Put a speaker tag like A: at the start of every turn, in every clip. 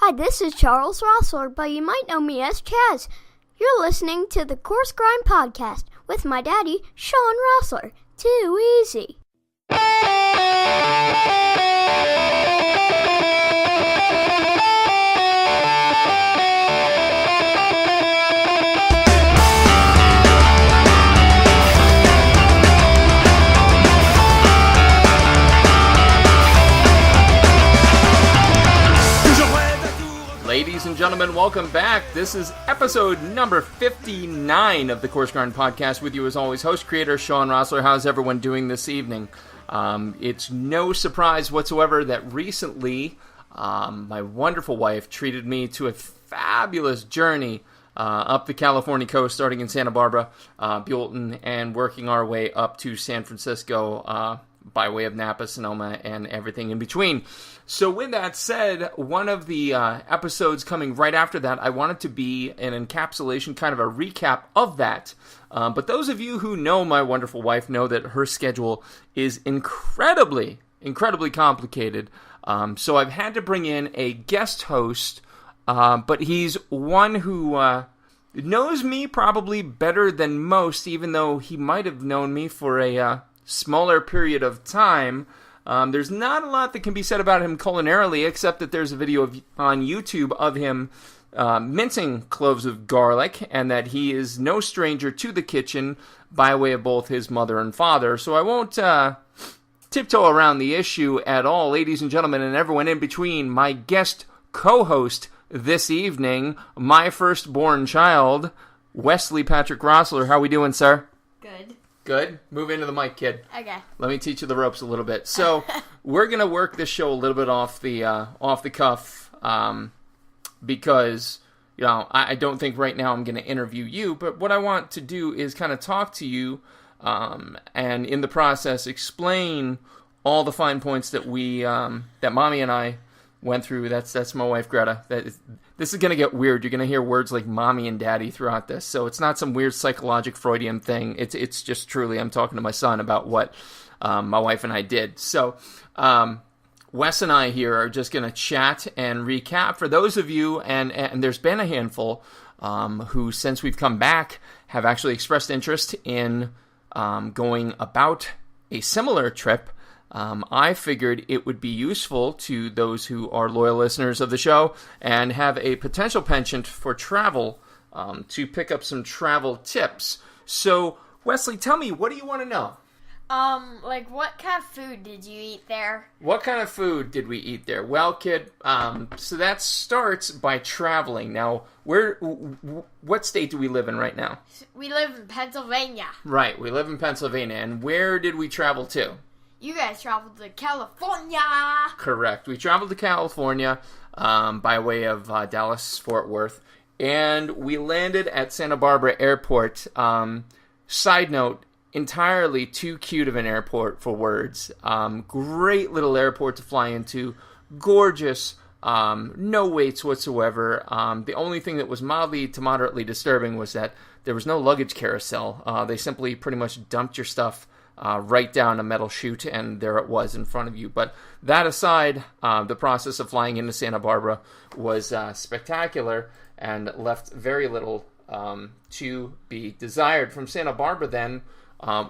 A: Hi, this is Charles Rosler, but you might know me as Chaz. You're listening to the Coarse Grind Podcast with my daddy, Shawn Rosler. Too easy.
B: Ladies and gentlemen, welcome back. This is episode number 59 of the Coarse Grind Podcast. With you as always, host, creator, Shawn Rosler. How's everyone doing this evening? It's no surprise whatsoever that recently my wonderful wife treated me to a fabulous journey up the California coast, starting in Santa Barbara, Buellton, and working our way up to San Francisco by way of Napa, Sonoma, and everything in between. So with that said, one of the episodes coming right after that, I wanted to be an encapsulation, kind of a recap of that. But those of you who know my wonderful wife know that her schedule is incredibly complicated. So I've had to bring in a guest host, but he's one who knows me probably better than most, even though he might have known me for a smaller period of time. There's not a lot that can be said about him culinarily, except that there's a video on YouTube of him mincing cloves of garlic, and that he is no stranger to the kitchen by way of both his mother and father. So I won't tiptoe around the issue at all, ladies and gentlemen, and everyone in between. My guest co-host this evening, my firstborn child, Wesley Patrick Rosler. How we doing, sir? Good. Move into the mic, kid.
A: Okay.
B: Let me teach you the ropes a little bit. So we're gonna work this show a little bit off the cuff, because I don't think right now I'm gonna interview you. But what I want to do is kind of talk to you, and in the process explain all the fine points that that Mommy and I went through. That's my wife Greta. This is going to get weird. You're going to hear words like mommy and daddy throughout this. So it's not some weird psychological Freudian thing. It's just truly I'm talking to my son about what my wife and I did. So Wes and I here are just going to chat and recap. For those of you, and there's been a handful who, since we've come back, have actually expressed interest in going about a similar trip. I figured it would be useful to those who are loyal listeners of the show and have a potential penchant for travel to pick up some travel tips. So, Wesley, tell me, what do you want to know?
C: What kind of food did you eat there?
B: What kind of food did we eat there? Well, kid, so that starts by traveling. Now, what state do we live in right now?
C: We live in Pennsylvania.
B: Right, we live in Pennsylvania. And where did we travel to?
C: You guys traveled to California.
B: Correct. We traveled to California by way of Dallas, Fort Worth, and we landed at Santa Barbara Airport. Side note, entirely too cute of an airport for words. Great little airport to fly into. Gorgeous. No waits whatsoever. The only thing that was mildly to moderately disturbing was that there was no luggage carousel. They simply pretty much dumped your stuff right down a metal chute, and there it was in front of you. But that aside, the process of flying into Santa Barbara was spectacular and left very little to be desired. From Santa Barbara, then,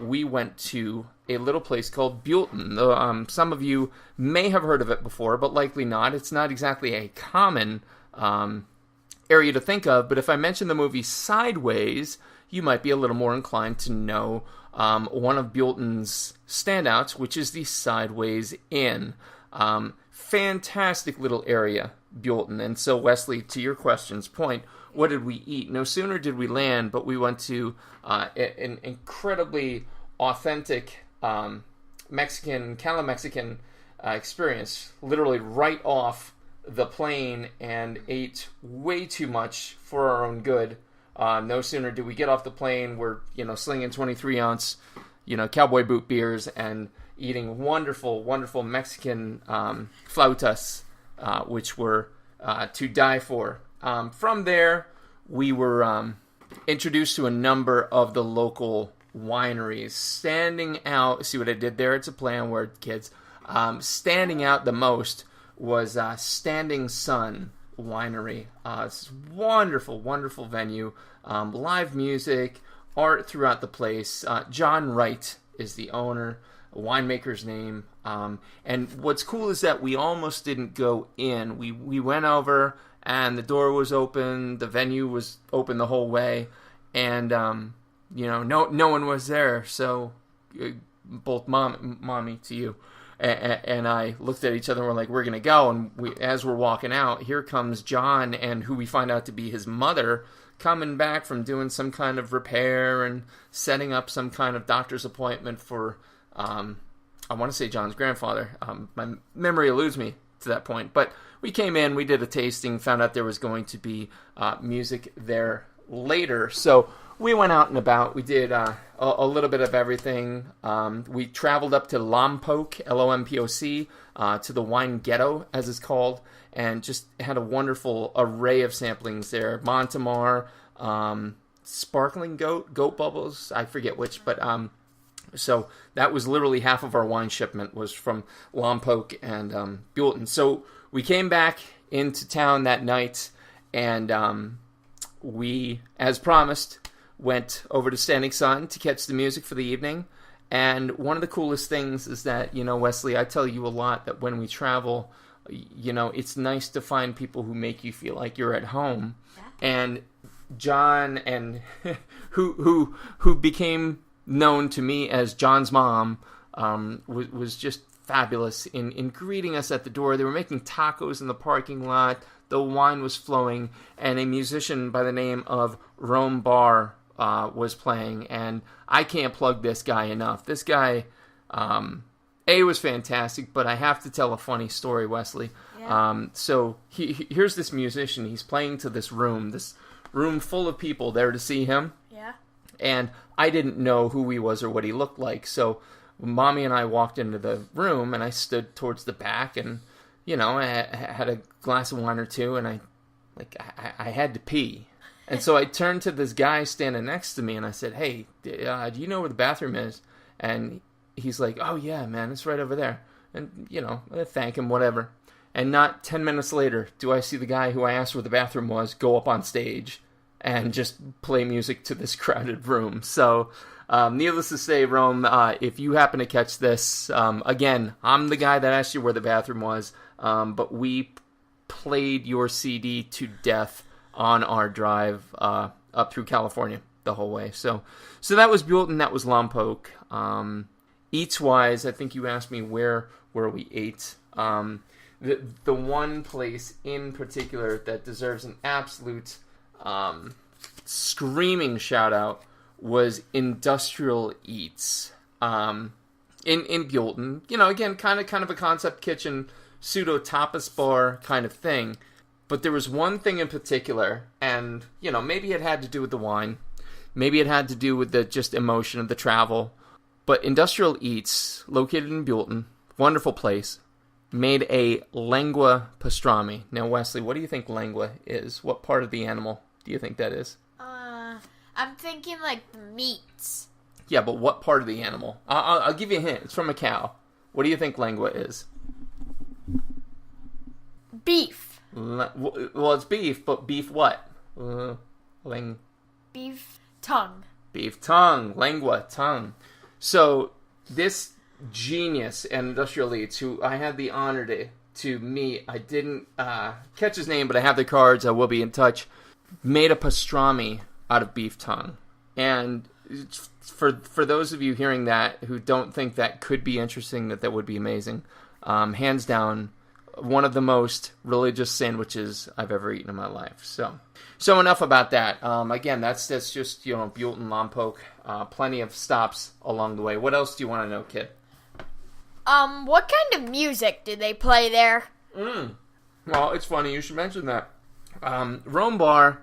B: we went to a little place called Buellton. Some of you may have heard of it before, but likely not. It's not exactly a common area to think of, but if I mention the movie Sideways, you might be a little more inclined to know one of Buellton's standouts, which is the Sideways Inn. Fantastic little area, Buellton. And so, Wesley, to your question's point, what did we eat? No sooner did we land, but we went to an incredibly authentic Cali-Mexican experience, literally right off the plane, and ate way too much for our own good. No sooner did we get off the plane, we're, slinging 23-ounce, cowboy boot beers and eating wonderful, wonderful Mexican flautas, which were to die for. From there, we were introduced to a number of the local wineries. Standing out, see what I did there? It's a play on word, kids. Standing out the most was Standing Sun Winery. It's a wonderful, wonderful venue. Live music, art throughout the place. John Wright is the owner, a winemaker's name. And what's cool is that we almost didn't go in. We went over, and the door was open. The venue was open the whole way. And, no one was there. So, both mommy to you and I looked at each other and we're like, we're going to go. And as we're walking out, here comes John, and who we find out to be his mother, coming back from doing some kind of repair and setting up some kind of doctor's appointment for, I want to say John's grandfather. My memory eludes me to that point. But we came in, we did a tasting, found out there was going to be music there later. So we went out and about. We did a little bit of everything. We traveled up to Lompoc, Lompoc, to the wine ghetto, as it's called, and just had a wonderful array of samplings there. Montemar, sparkling goat bubbles, I forget which, but so that was literally half of our wine shipment was from Lompoc and Buellton. So we came back into town that night, and we, as promised, went over to Standing Sun to catch the music for the evening. And one of the coolest things is that, Wesley, I tell you a lot that when we travel, it's nice to find people who make you feel like you're at home. Yeah. And John, and who became known to me as John's mom, was just fabulous in greeting us at the door. They were making tacos in the parking lot. The wine was flowing, and a musician by the name of Rome Bar was playing, and I can't plug this guy enough. This guy, was fantastic, but I have to tell a funny story, Wesley. Yeah. So here's this musician. He's playing to this room full of people there to see him.
C: Yeah.
B: And I didn't know who he was or what he looked like, so Mommy and I walked into the room, and I stood towards the back, and I had a glass of wine or two, and I had to pee. And so I turned to this guy standing next to me, and I said, hey, do you know where the bathroom is? And he's like, oh, yeah, man, it's right over there. And, I thank him, whatever. And not 10 minutes later do I see the guy who I asked where the bathroom was go up on stage and just play music to this crowded room. So, needless to say, Rome, if you happen to catch this, again, I'm the guy that asked you where the bathroom was, but we played your CD to death on our drive up through California the whole way. So that was Buellton, that was Lompoc. Eats-wise, I think you asked me where we ate. The one place in particular that deserves an absolute screaming shout-out was Industrial Eats in Buellton. Again, kind of a concept kitchen, pseudo-tapas bar kind of thing. But there was one thing in particular, and, maybe it had to do with the wine. Maybe it had to do with the just emotion of the travel. But Industrial Eats, located in Buellton, wonderful place, made a lengua pastrami. Now, Wesley, what do you think lengua is? What part of the animal do you think that is?
C: I'm thinking like the meats.
B: Yeah, but what part of the animal? I'll give you a hint. It's from a cow. What do you think lengua is?
C: Beef.
B: Well, it's beef, but beef what?
C: Beef tongue.
B: Beef tongue. Lengua, tongue. So, this genius at Industrial Eats, who I had the honor to meet, I didn't catch his name, but I have the cards, I will be in touch, made a pastrami out of beef tongue. And for those of you hearing that who don't think that could be interesting, that would be amazing, hands down, one of the most religious sandwiches I've ever eaten in my life. So enough about that. Again, that's just, Buellton, Lompoc, plenty of stops along the way. What else do you want to know, kid?
C: What kind of music did they play there?
B: Well, it's funny you should mention that. Rome Bar,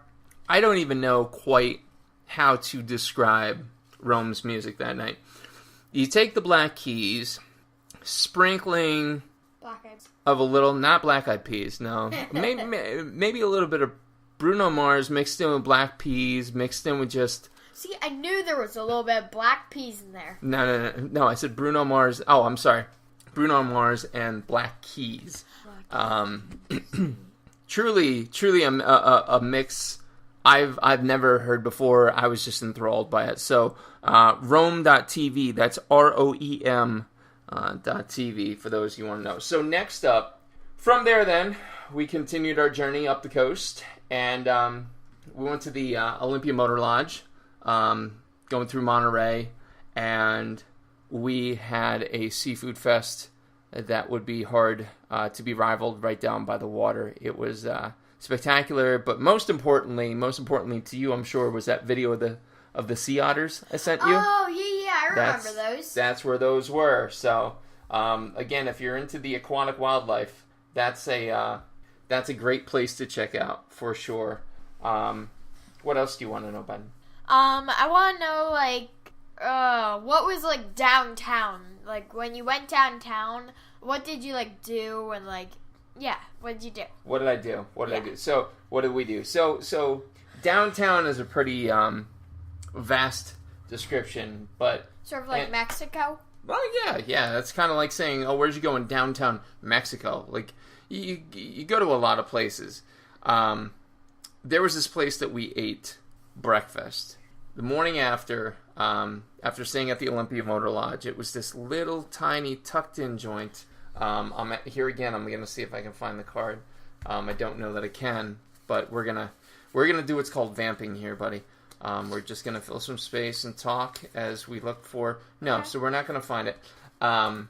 B: I don't even know quite how to describe Rome's music that night. You take the Black Keys, sprinkling of a little, not Black Eyed Peas, no. maybe a little bit of Bruno Mars mixed in with Black Peas, mixed in with just...
C: See, I knew there was a little bit of Black Peas in there.
B: No, I said Bruno Mars. Oh, I'm sorry. Bruno Mars and Black Keys. truly a mix I've never heard before. I was just enthralled by it. So Roam.tv, that's ROEM .tv for those you want to know. So next up, from there then, we continued our journey up the coast, and we went to the Olympia Motor Lodge, going through Monterey, and we had a seafood fest that would be hard to be rivaled right down by the water. It was spectacular, but most importantly to you, I'm sure, was that video of the sea otters I sent you.
C: Oh, yeah, I remember those.
B: That's where those were. So, again, if you're into the aquatic wildlife, that's a great place to check out for sure. What else do you want to know, Ben?
C: I want to know, what was, downtown? When you went downtown, what did you, do? And, what did you do?
B: What did I do? So, what did we do? So downtown is a pretty vast description, but...
C: Sort of like Mexico?
B: Well, yeah. That's kind of like saying, oh, where'd you go in downtown Mexico? You go to a lot of places. There was this place that we ate breakfast. The morning after staying at the Olympia Motor Lodge, it was this little tiny tucked-in joint. Here again, I'm going to see if I can find the card. I don't know that I can, but we're gonna do what's called vamping here, buddy. We're just going to fill some space and talk as we look for... No, so we're not going to find it. And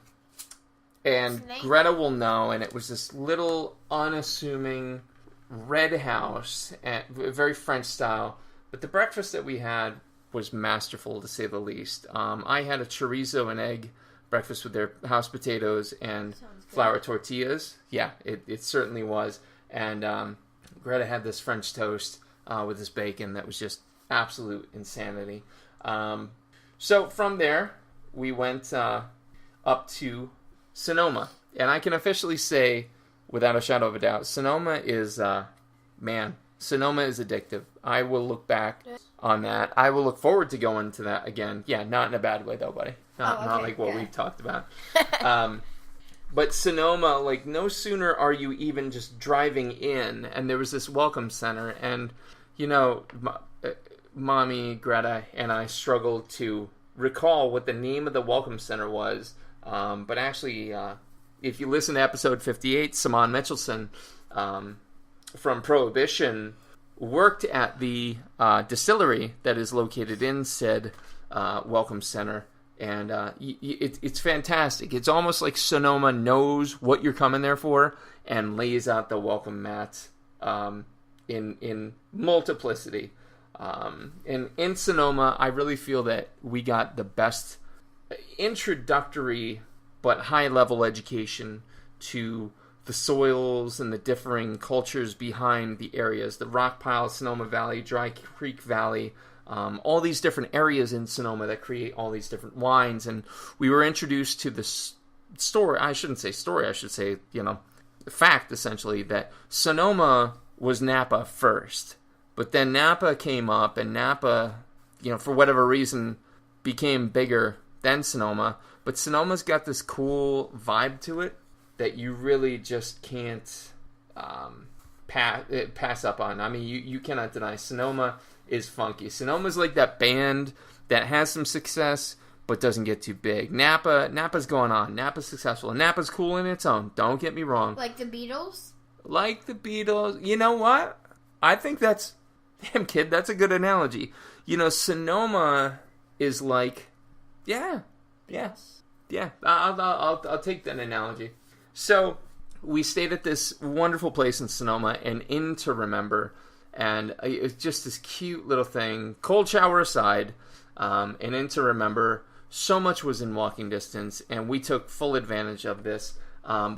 C: Snake?
B: Greta will know, and it was this little unassuming red house, very French style. But the breakfast that we had was masterful, to say the least. I had a chorizo and egg breakfast with their house potatoes and flour tortillas. Yeah, it certainly was. And Greta had this French toast with this bacon that was just absolute insanity. So from there, we went up to Sonoma. And I can officially say, without a shadow of a doubt, Sonoma is addictive. I will look back on that. I will look forward to going to that again. Yeah, not in a bad way though, buddy. Not like what we've talked about. But Sonoma, no sooner are you even just driving in, and there was this welcome center, and, Mommy, Greta, and I struggled to recall what the name of the welcome center was. But actually, if you listen to episode 58, Simon Mitchelson from Prohibition worked at the distillery that is located in said welcome center. And it's fantastic. It's almost like Sonoma knows what you're coming there for and lays out the welcome mat in multiplicity. And in Sonoma, I really feel that we got the best introductory but high-level education to the soils and the differing cultures behind the areas. The Rock Pile, Sonoma Valley, Dry Creek Valley, all these different areas in Sonoma that create all these different wines. And we were introduced to this story. I shouldn't say story. I should say, the fact, essentially, that Sonoma was Napa first. But then Napa came up, and Napa, for whatever reason, became bigger than Sonoma. But Sonoma's got this cool vibe to it that you really just can't pass up on. I mean, you cannot deny Sonoma is funky. Sonoma's like that band that has some success but doesn't get too big. Napa's going on. Napa's successful. And Napa's cool in its own. Don't get me wrong.
C: Like the Beatles?
B: Like the Beatles. You know what? I think that's... Damn, kid, that's a good analogy. Sonoma is like... Yeah. I'll take that analogy. So, we stayed at this wonderful place in Sonoma, and Inn to Remember, and it's just this cute little thing, cold shower aside, and Inn to Remember. So much was in walking distance, and we took full advantage of this.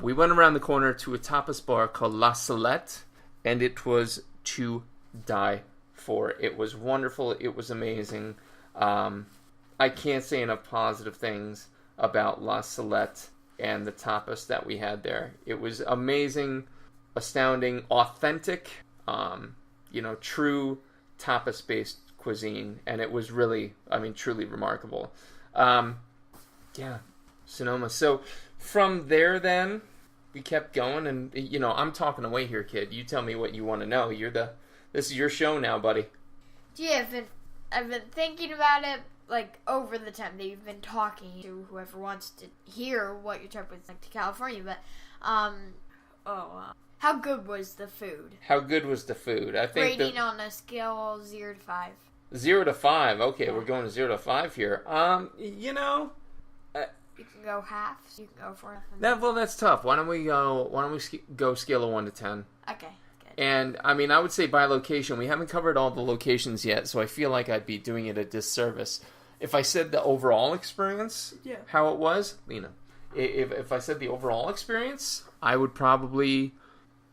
B: We went around the corner to a tapas bar called La Salette, and it was to die for. It was wonderful. It was amazing. I can't say enough positive things about La Salette and the tapas that we had there. It was amazing, astounding, authentic, true tapas-based cuisine, and it was really, truly remarkable. Sonoma. So from there then, we kept going, and I'm talking away here, kid. You tell me what you want to know. This is your show now, buddy.
C: Yeah, I've been thinking about it like over the time that you've been talking to whoever wants to hear what your trip was like to California. But how good was the food?
B: How good was the food? I think
C: rating on a scale of 0 to 5.
B: 0 to 5. Okay,
C: yeah.
B: We're going to 0 to 5 here.
C: You can go half. You can go for
B: nothing. Well, that's tough. Why don't we go scale of 1 to 10?
C: Okay. Good.
B: And I mean, I would say by location. We haven't covered all the locations yet, so I feel like I'd be doing it a disservice if I said the overall experience. Yeah. How it was, If I said the overall experience, I would probably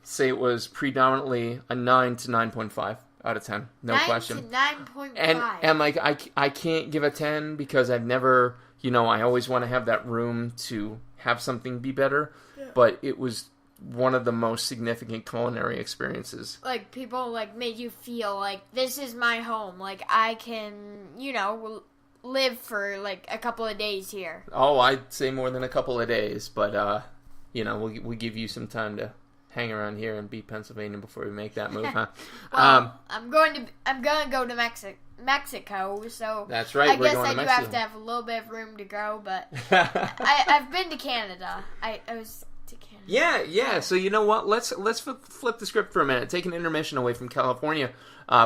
B: say it was predominantly a 9 to 9.5 out of 10. No question.
C: 9 to 9.5.
B: And like I can't give a 10 because I've never, I always want to have that room to have something be better. Yeah. But it was one of the most significant culinary experiences.
C: Like, people, made you feel like, this is my home. Like, I can, live for, a couple of days here.
B: Oh, I'd say more than a couple of days. But, we'll give you some time to hang around here and beat Pennsylvania before we make that move, huh?
C: Well, I'm going to go to Mexico, so
B: that's right.
C: I guess I do have to have a little bit of room to go, but I've been to Canada. I was to Canada.
B: Yeah. So you know what? Let's flip the script for a minute. Take an intermission away from California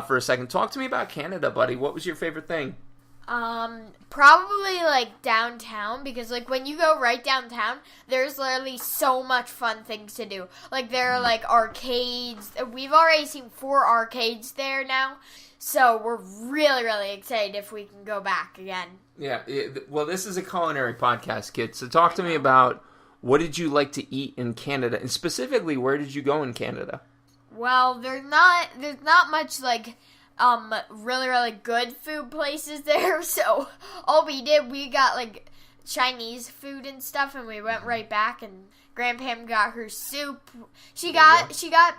B: for a second. Talk to me about Canada, buddy. What was your favorite thing?
C: Probably downtown, because when you go right downtown, there's literally so much fun things to do. There are arcades. We've already seen 4 arcades there now, so we're really, really excited if we can go back again. Yeah,
B: well, this is a culinary podcast, kid, so talk to me about what did you like to eat in Canada, and specifically, where did you go in Canada?
C: Well, there's not much really, really good food places there, so all we did, we got Chinese food and stuff, and we went right back, and Grandpam got her soup. She got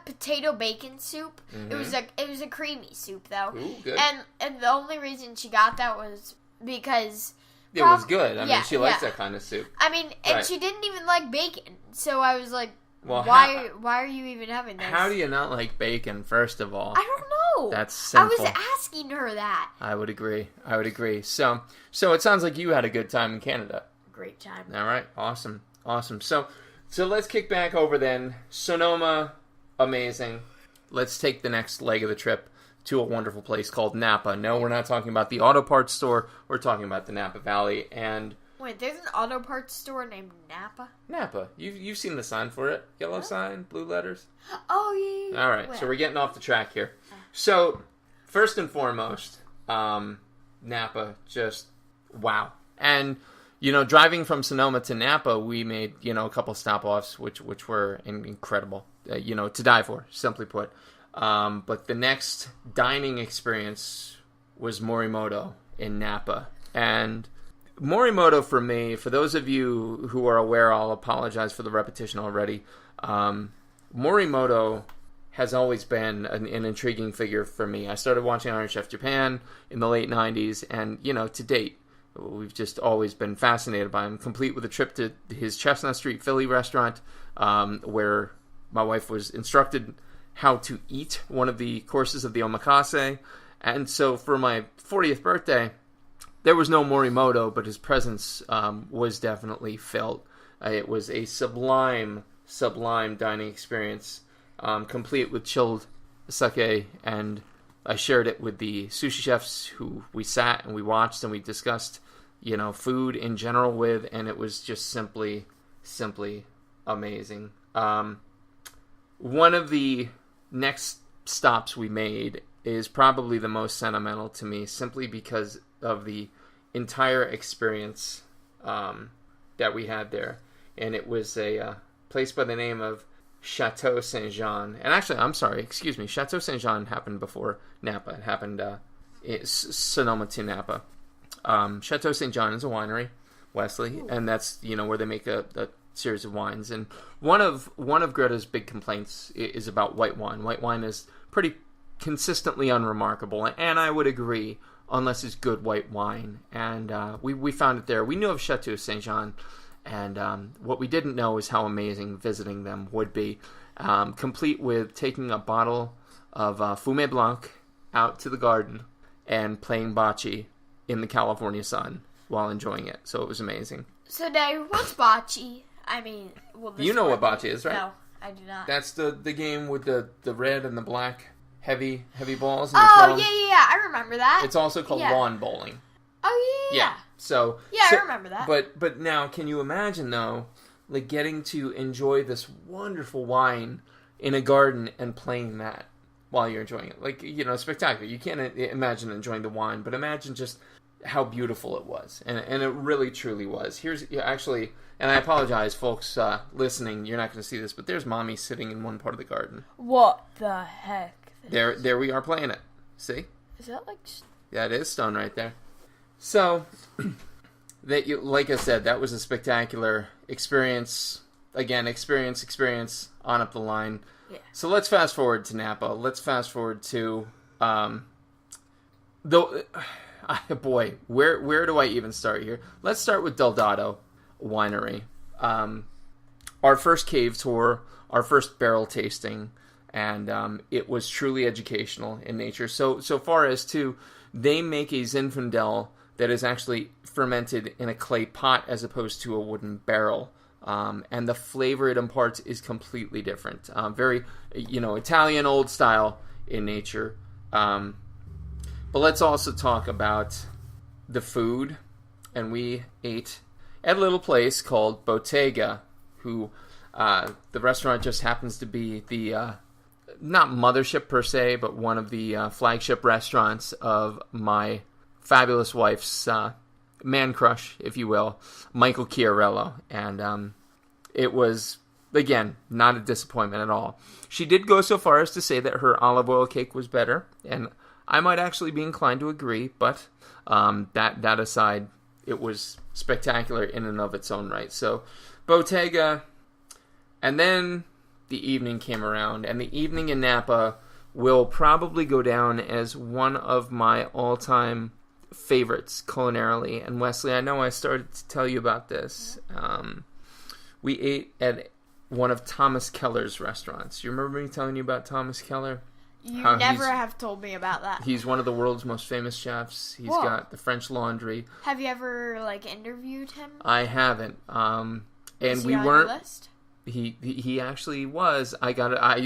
C: potato bacon soup. Mm-hmm. It was a creamy soup though.
B: Ooh, good.
C: And the only reason she got that was because
B: it was good. I mean, she likes that kind of soup.
C: I mean, and she didn't even like bacon, so I was like, well, why are you even having this?
B: How do you not like bacon, first of all?
C: I don't know.
B: That's simple.
C: I was asking her that.
B: I would agree. So it sounds like you had a good time in Canada.
C: Great time.
B: All right. Awesome. So let's kick back over then. Sonoma, amazing. Let's take the next leg of the trip to a wonderful place called Napa. No, we're not talking about the auto parts store. We're talking about the Napa Valley. And
C: wait, there's an auto parts store named Napa?
B: Napa. You've seen the sign for it. Yellow sign, blue letters.
C: Oh, yeah.
B: All right, so we're getting off the track here. So, first and foremost, Napa, just wow. And, driving from Sonoma to Napa, we made, a couple stop-offs, which were incredible, to die for, simply put. But the next dining experience was Morimoto in Napa. And Morimoto, for me, for those of you who are aware, I'll apologize for the repetition already. Morimoto has always been an intriguing figure for me. I started watching Iron Chef Japan in the late 90s, and, to date, we've just always been fascinated by him, complete with a trip to his Chestnut Street Philly restaurant, where my wife was instructed how to eat one of the courses of the omakase. And so for my 40th birthday, there was no Morimoto, but his presence was definitely felt. It was a sublime dining experience, complete with chilled sake, and I shared it with the sushi chefs who we sat and we watched and we discussed, food in general with, and it was just simply amazing. One of the next stops we made is probably the most sentimental to me, simply because of the entire experience that we had there. And it was a place by the name of Chateau Saint Jean. And actually, I'm sorry, excuse me, Chateau Saint Jean happened before Napa. It happened Sonoma to Napa. Chateau Saint Jean is a winery, Wesley, and that's where they make a series of wines. And one of Greta's big complaints is about white wine. White wine is pretty consistently unremarkable, and I would agree, unless it's good white wine. And we found it there. We knew of Chateau Saint Jean, And what we didn't know is how amazing visiting them would be, complete with taking a bottle of Fumé Blanc out to the garden and playing bocce in the California sun while enjoying it. So it was amazing.
C: So, Dad, what's bocce? I mean,
B: you know what bocce is, right?
C: No, I do not.
B: That's the game with the red and the black heavy balls.
C: Oh, yeah. I remember that.
B: It's also called lawn bowling.
C: Oh, yeah.
B: So
C: I remember that.
B: But now, can you imagine though, like getting to enjoy this wonderful wine in a garden and playing that while you're enjoying it? Like, spectacular. You can't imagine enjoying the wine, but imagine just how beautiful it was, and it really truly was. Actually, and I apologize, folks listening, you're not going to see this, but there's Mommy sitting in one part of the garden.
C: What the heck?
B: There we are playing it. See?
C: Is that like?
B: Yeah, it is stone right there. So, like I said, that was a spectacular experience. Again, experience on up the line.
C: Yeah.
B: So let's fast forward to Napa. Let's fast forward to, boy, where do I even start here? Let's start with Del Dotto Winery. Our first cave tour, our first barrel tasting, and it was truly educational in nature. So far as to, they make a Zinfandel that is actually fermented in a clay pot as opposed to a wooden barrel. And the flavor it imparts is completely different. Very, Italian old style in nature. But let's also talk about the food. And we ate at a little place called Bottega, who the restaurant just happens to be the, not mothership per se, but one of the flagship restaurants of my fabulous wife's man crush, if you will, Michael Chiarello. And it was, again, not a disappointment at all. She did go so far as to say that her olive oil cake was better, and I might actually be inclined to agree, but that aside, it was spectacular in and of its own right. So, Bottega, and then the evening came around, and the evening in Napa will probably go down as one of my all-time favorites culinarily. And Wesley, I know I started to tell you about this. We ate at one of Thomas Keller's restaurants. You remember me telling you about Thomas Keller?
C: You never have told me about that.
B: He's one of the world's most famous chefs. He's got the French Laundry.
C: Have you ever interviewed him?
B: I haven't. And
C: Is he
B: we
C: on
B: weren't.
C: your list?
B: He actually was. I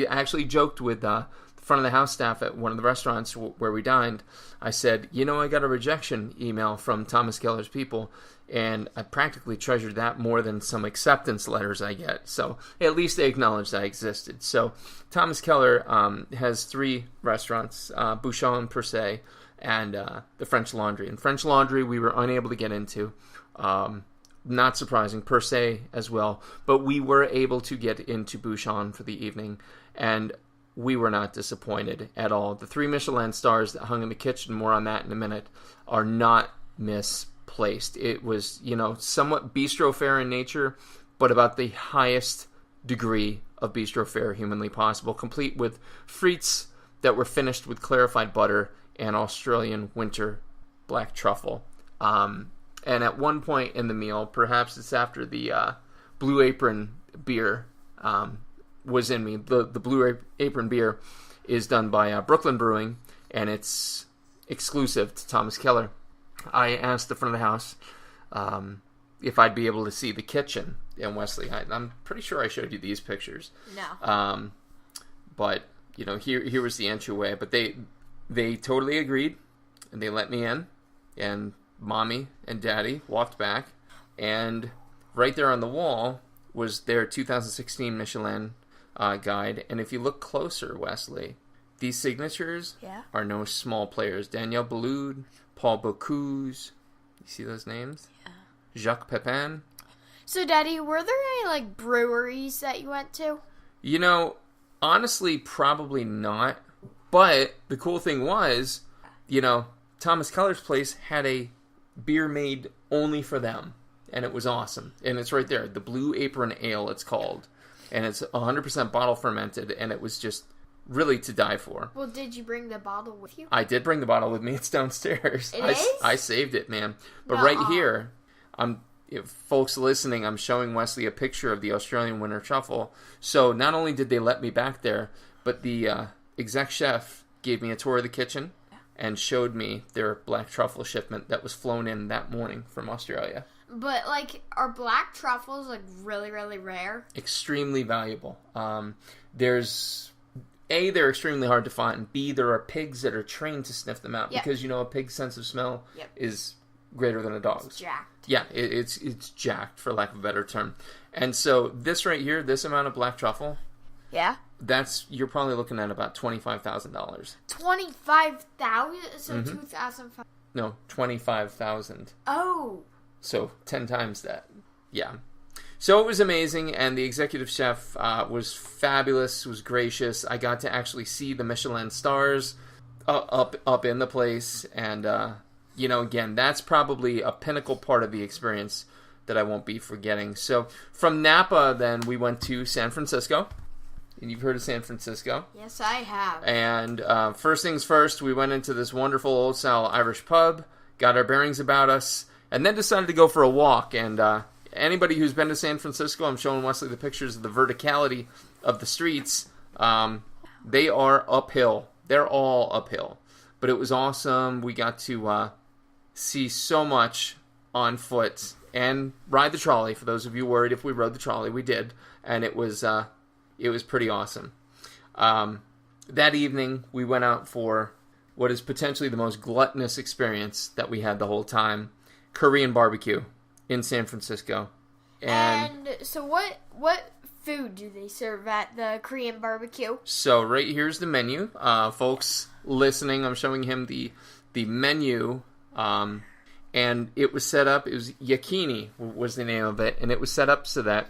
B: actually joked with the front of the house staff at one of the restaurants where we dined. I said, I got a rejection email from Thomas Keller's people, and I practically treasured that more than some acceptance letters I get. So at least they acknowledged I existed. So Thomas Keller has 3 restaurants, Bouchon per se, and the French Laundry. And French Laundry we were unable to get into. Not surprising, per se as well. But we were able to get into Bouchon for the evening, and we were not disappointed at all. The 3 Michelin stars that hung in the kitchen, more on that in a minute, are not misplaced. It was, somewhat bistro fare in nature, but about the highest degree of bistro fare humanly possible, complete with frites that were finished with clarified butter and Australian winter black truffle. And at one point in the meal, perhaps it's after the Blue Apron beer was in me. The Blue Apron beer is done by Brooklyn Brewing, and it's exclusive to Thomas Keller. I asked the front of the house if I'd be able to see the kitchen. And Wesley, I'm pretty sure I showed you these pictures.
C: No.
B: But here was the entryway. But they totally agreed, and they let me in, and Mommy and Daddy walked back, and right there on the wall was their 2016 Michelin guide. And if you look closer, Wesley, these signatures are no small players. Daniel Baloud, Paul Bocuse, you see those names?
C: Yeah.
B: Jacques Pepin.
C: So, Daddy, were there any breweries that you went to?
B: Honestly, probably not. But the cool thing was, Thomas Keller's place had a beer made only for them, and it was awesome. And it's right there, the Blue Apron Ale, it's called, and it's 100% bottle fermented, and it was just really to die for.
C: Well, did you bring the bottle with you?
B: I did bring the bottle with me. It's downstairs.
C: It is?
B: I saved it, man. But right here, I'm if folks listening, I'm showing Wesley a picture of the Australian winter truffle. So not only did they let me back there, but the exec chef gave me a tour of the kitchen and showed me their black truffle shipment that was flown in that morning from Australia.
C: But, like, are black truffles, like, really, really rare?
B: Extremely valuable. They're extremely hard to find. B, there are pigs that are trained to sniff them out. Because, you know, a pig's sense of smell is greater than a dog's.
C: It's jacked.
B: Yeah, it's jacked, for lack of a better term. And so this right here, this amount of black truffle...
C: Yeah?
B: You're probably looking at about $25,000.
C: 25,000? So 2,500.
B: No, 25,000.
C: Oh.
B: So 10 times that. Yeah. So it was amazing, and the executive chef was fabulous, was gracious. I got to actually see the Michelin stars up in the place, and you know, again, that's probably a pinnacle part of the experience that I won't be forgetting. So from Napa, then we went to San Francisco. And you've heard of San Francisco.
C: Yes, I have.
B: And first things first, we went into this wonderful old-style Irish pub, got our bearings about us, and then decided to go for a walk. And anybody who's been to San Francisco, I'm showing Wesley the pictures of the verticality of the streets. They are uphill. They're all uphill. But it was awesome. We got to see so much on foot and ride the trolley. For those of you worried if we rode the trolley, we did. And it was pretty awesome. That evening, we went out for what is potentially the most gluttonous experience that we had the whole time. Korean barbecue in San Francisco.
C: And so what food do they serve at the Korean barbecue?
B: So right here's the menu. Folks listening, I'm showing him the menu. And it was set up, it was yakini was the name of it. And it was set up so that,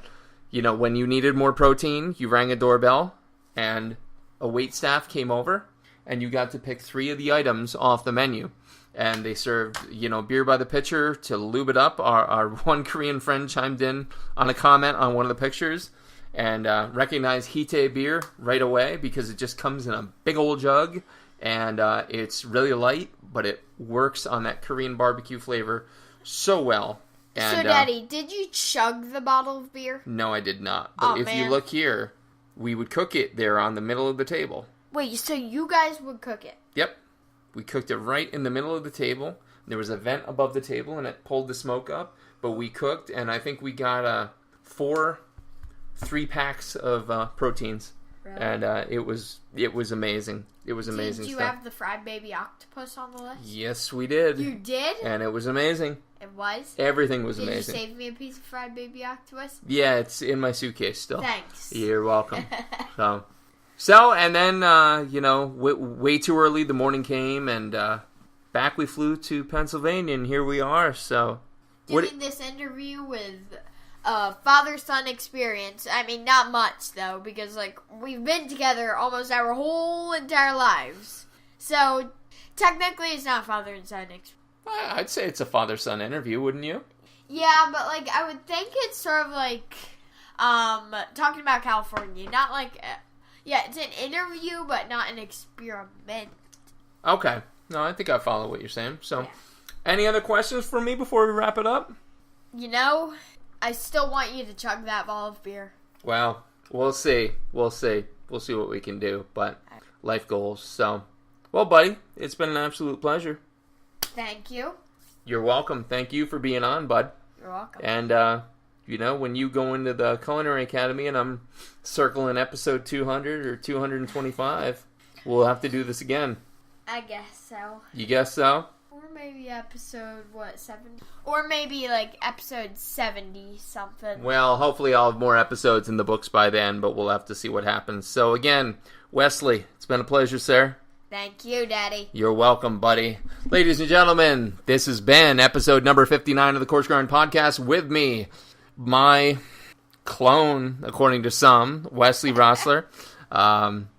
B: you know, when you needed more protein, you rang a doorbell and a waitstaff came over and you got to pick 3 of the items off the menu. And they served, you know, beer by the pitcher to lube it up. Our one Korean friend chimed in on a comment on one of the pictures and recognized Hite beer right away because it just comes in a big old jug. And it's really light, but it works on that Korean barbecue flavor so well. And,
C: so, Daddy, did you chug the bottle of beer?
B: No, I did not. But if you look here, we would cook it there on the middle of the table.
C: Wait, so you guys would cook it?
B: Yep. We cooked it right in the middle of the table. There was a vent above the table, and it pulled the smoke up. But we cooked, and I think we got 3 packs of proteins. Really? And it was amazing. It was amazing
C: Did you
B: stuff.
C: have the fried baby octopus on the list?
B: Yes, we did.
C: You did?
B: And it was amazing.
C: It was?
B: Everything was amazing.
C: Did you save me a piece of fried baby octopus?
B: Yeah, it's in my suitcase still.
C: Thanks.
B: You're welcome. So, and then, you know, way too early, the morning came, and back we flew to Pennsylvania, and here we are, so.
C: Doing this interview with father-son experience. I mean, not much, though, because, like, we've been together almost our whole entire lives. So, technically, it's not father and son experience.
B: I'd say it's a father-son interview, wouldn't you?
C: Yeah, but, like, I would think it's sort of like, talking about California. Not like, yeah, it's an interview, but not an experiment.
B: Okay. No, I think I follow what you're saying. So, Any other questions for me before we wrap it up?
C: You know, I still want you to chug that ball of beer.
B: Well, we'll see. We'll see what we can do, but life goals. So, well, buddy, it's been an absolute pleasure.
C: Thank you.
B: You're welcome. Thank you for being on, bud.
C: You're welcome.
B: And, you know, when you go into the Culinary Academy and I'm circling episode 200 or 225, we'll have to do this again.
C: I guess so.
B: You guess so?
C: Or maybe episode, 70? Or maybe, like, episode 70 something.
B: Well, hopefully I'll have more episodes in the books by then, but we'll have to see what happens. So, again, Wesley, it's been a pleasure, sir.
C: Thank you, Daddy.
B: You're welcome, buddy. Ladies and gentlemen, this has been episode number 59 of the Coarse Podcast with me, my clone, according to some, Wesley Rosler,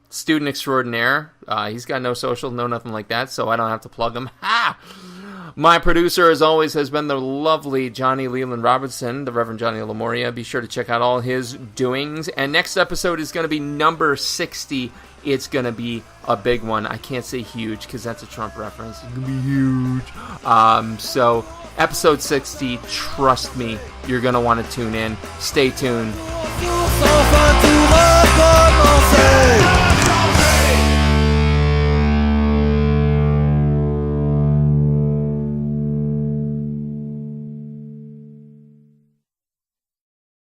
B: student extraordinaire. He's got no social, no nothing like that, so I don't have to plug him. Ha! My producer, as always, has been the lovely Johnny Leland Robertson, the Reverend Johnny Lamoria. Be sure to check out all his doings. And next episode is going to be number 60. It's going to be a big one. I can't say huge because that's a Trump reference. It's going to be huge. So Episode 60, trust me, you're going to want to tune in. Stay tuned.
D: Enfin tout recommencer.